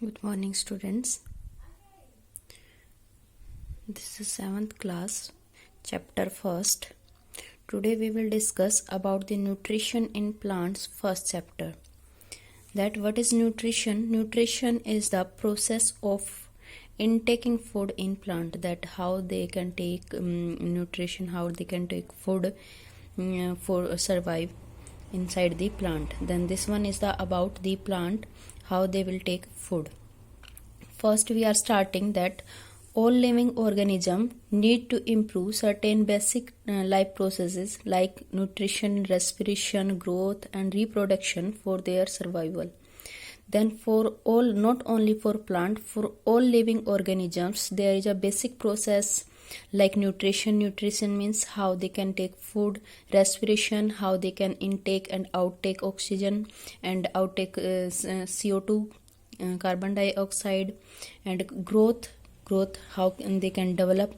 Good morning, students. This is 7th class, chapter 1st. Today we will discuss about the nutrition in plants, first chapter. That what is nutrition? Nutrition is the process of intaking food in plant. That how they can take nutrition, how they can take food for survive inside the plant. Then this one is the about the plant, how they will take food. First we are starting that all living organisms need to improve certain basic life processes like nutrition, respiration, growth and reproduction for their survival. Then for all, not only for plant, for all living organisms there is a basic process like nutrition. Nutrition means how they can take food, respiration, how they can intake and outtake oxygen and outtake CO2, carbon dioxide, and growth how they can develop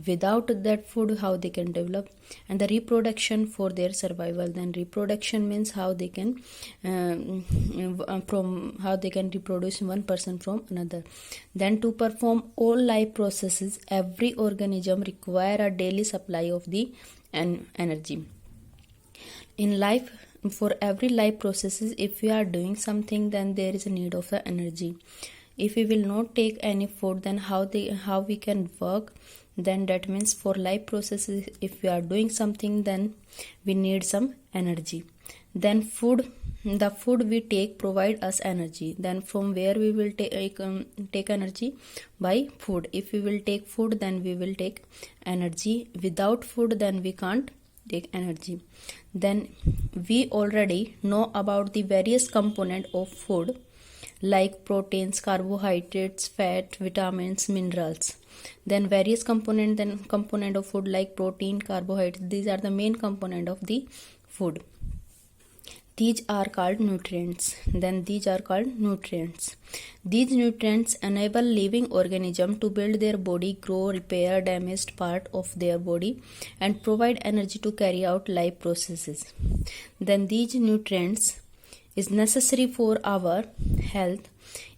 without that food, how they can develop, and the reproduction for their survival. Then reproduction means how they can from how they can reproduce one person from another. Then to perform all life processes every organism require a daily supply of the energy. In life, for every life processes, if we are doing something, then there is a need of the energy. If we will not take any food, then how we can work? Then that means for life processes, if we are doing something, then we need some energy. Then the food we take provide us energy. Then from where we will take energy? By food. If we will take food, then we will take energy. Without food, then we can't take energy. Then we already know about the various components of food like proteins, carbohydrates, fat, vitamins, minerals. Then various component of food like protein, carbohydrates, these are the main component of the food. These are called nutrients. These nutrients enable living organism to build their body, grow, repair damaged part of their body, and provide energy to carry out life processes. Then these nutrients is necessary for our health.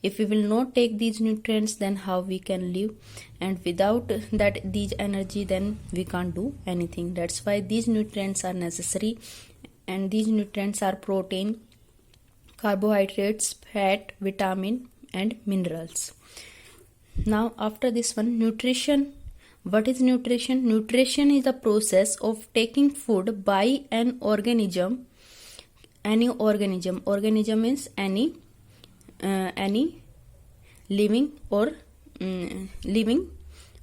If we will not take these nutrients, then how we can live? And without that these energy, then we can't do anything. That's why these nutrients are necessary, and these nutrients are protein, carbohydrates, fat, vitamin and minerals. Now after this one, nutrition. What is nutrition? Nutrition is the process of taking food by an organism. Any organism means any living or living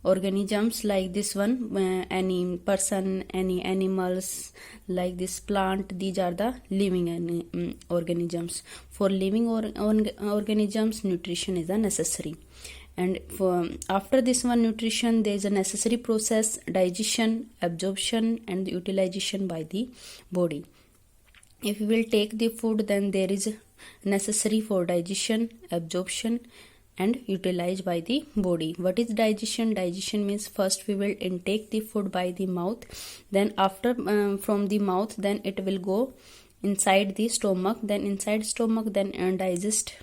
organisms like this one, any person, any animals like this plant. These are the living organisms. For living organisms, nutrition is a necessary. And for after this one, nutrition, there is a necessary process: digestion, absorption and utilization by the body. If we will take the food, then there is necessary for digestion, absorption and utilized by the body. What is digestion? Digestion means first we will intake the food by the mouth, then after from the mouth, then it will go inside the stomach, then inside stomach, then digest,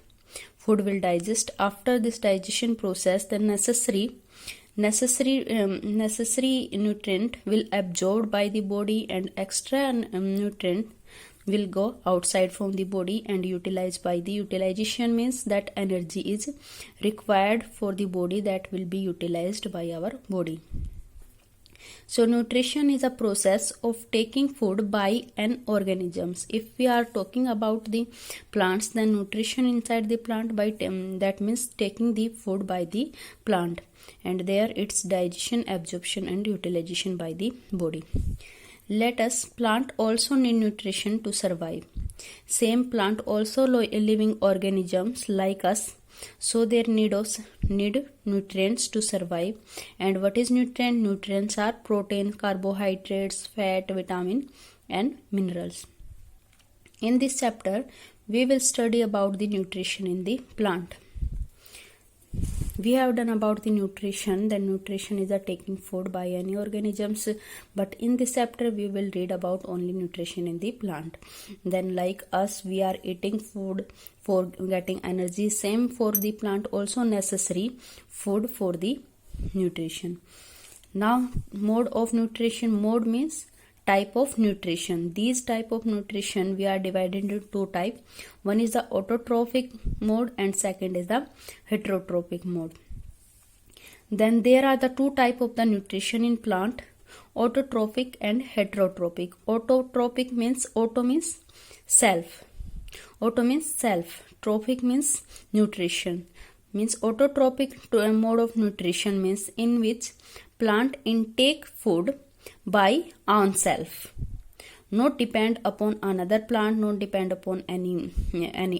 food will digest. After this digestion process, the necessary nutrient will absorbed by the body, and extra nutrient will go outside from the body and utilized by the utilization. Means that energy is required for the body, that will be utilized by our body. So nutrition is a process of taking food by an organisms. If we are talking about the plants, then nutrition inside the plant by that means taking the food by the plant, and there it's digestion, absorption and utilization by the body. Let us, plant also need nutrition to survive. Same plant also living organisms like us, so they need nutrients to survive. And what is nutrient? Nutrients are protein, carbohydrates, fat, vitamin and minerals. In this chapter we will study about the nutrition in the plant. we have done about the nutrition. Then nutrition is the taking food by any organisms, but in this chapter we will read about only nutrition in the plant. Then like us, we are eating food for getting energy, same for the plant also necessary food for the nutrition. Now mode of nutrition. Mode means type of nutrition. These type of nutrition we are divided into two types. One is the autotrophic mode and second is the heterotrophic mode. Then there are the two type of the nutrition in plant, autotrophic and heterotrophic. Autotrophic means, auto means self, auto means self, trophic means nutrition. Means autotrophic mode of nutrition means in which plant intake food by own self, not depend upon another plant, not depend upon any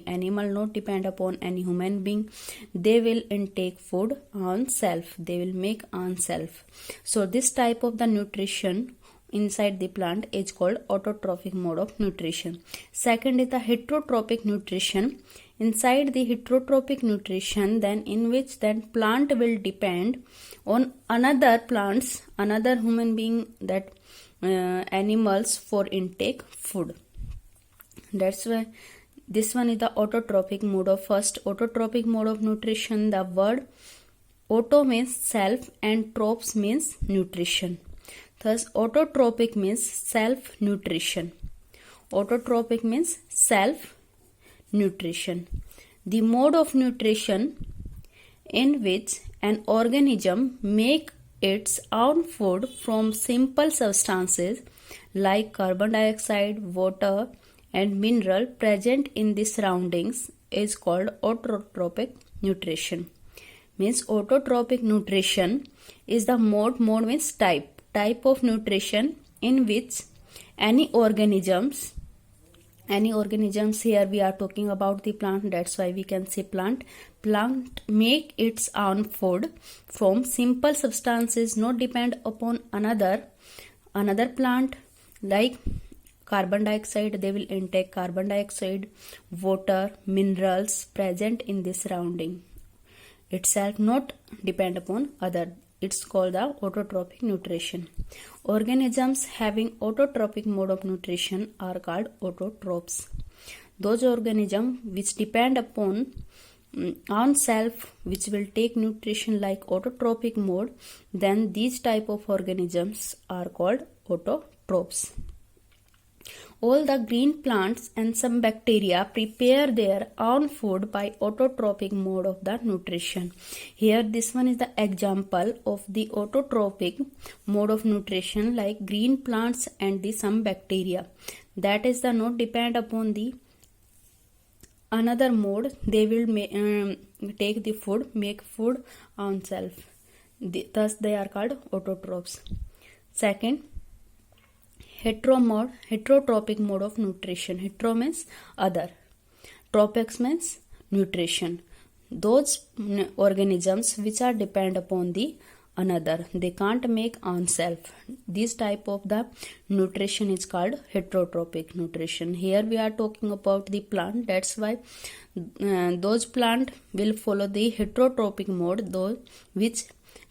animal, not depend upon any human being. They will intake food on self, they will make on self. So this type of the nutrition inside the plant is called autotrophic mode of nutrition. Second is the heterotrophic nutrition. Inside the heterotrophic nutrition, then in which then plant will depend on another plants, another human being, that animals for intake food. That's why this one is the autotrophic mode of first autotrophic mode of nutrition. The word auto means self and tropes means nutrition. Thus autotrophic means self nutrition. Autotrophic means self nutrition. The mode of nutrition in which an organism make its own food from simple substances like carbon dioxide, water and mineral present in the surroundings is called autotrophic nutrition. Means autotrophic nutrition is the mode means type of nutrition in which any organisms, here we are talking about the plant, that's why we can say plant make its own food from simple substances, not depend upon another plant. Like carbon dioxide, they will intake carbon dioxide, water, minerals present in the surrounding itself, not depend upon other. It's called the autotrophic nutrition. Organisms having autotrophic mode of nutrition are called autotrophs. Those organisms which depend upon on self, which will take nutrition like autotrophic mode, then these type of organisms are called autotrophs. All the green plants and some bacteria prepare their own food by autotrophic mode of the nutrition. Here this one is the example of the autotrophic mode of nutrition, like green plants and the some bacteria. That is the not depend upon the another mode. They will take the food, make food on self. Thus they are called autotrophs. Second, heterotrophic mode of nutrition. Hetero means other, tropics means nutrition. Those organisms which are depend upon the another, they can't make on self. This type of the nutrition is called heterotrophic nutrition. Here we are talking about the plant, that's why those plant will follow the heterotrophic mode, those which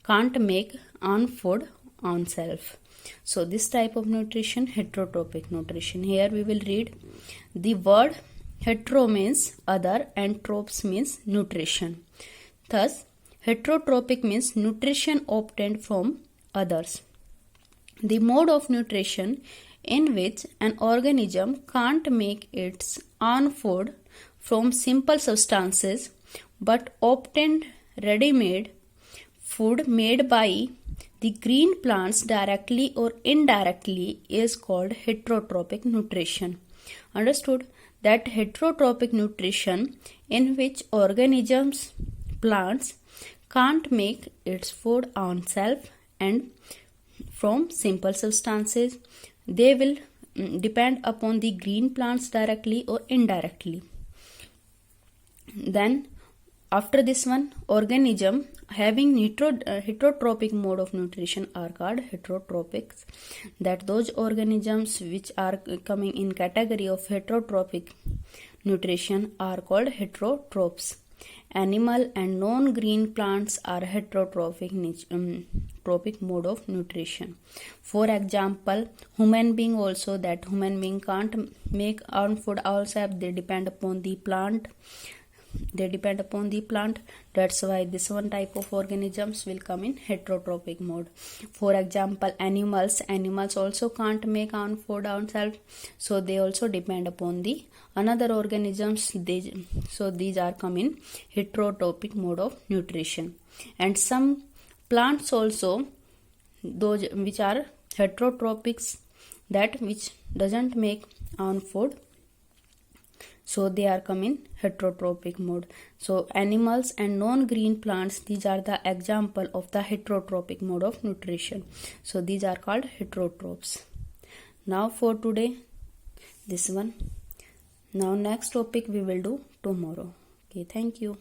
can't make on food on self. So this type of nutrition, heterotrophic nutrition. Here we will read the word hetero means other and tropes means nutrition. Thus heterotrophic means nutrition obtained from others. The mode of nutrition in which an organism can't make its own food from simple substances but obtained ready-made food made by the green plants directly or indirectly is called heterotrophic nutrition. Understood? That heterotrophic nutrition in which organisms, plants can't make its food on self and from simple substances, they will depend upon the green plants directly or indirectly. Then after this one, organism having heterotrophic mode of nutrition are called heterotrophics. That those organisms which are coming in category of heterotrophic nutrition are called heterotrophs. Animal and non-green plants are heterotrophic trophic mode of nutrition. For example, human being also, that human being can't make own food ourselves, they depend upon the plant. That's why this one type of organisms will come in heterotrophic mode. For example, animals also can't make own food ourselves, so they also depend upon the another organisms. So these are come in heterotrophic mode of nutrition. And some plants also, those which are heterotropics, that which doesn't make own food, so they are come in heterotrophic mode. So animals and non-green plants, these are the example of the heterotrophic mode of nutrition. So these are called heterotrophs. Now for today, this one. Now next topic we will do tomorrow. Okay, thank you.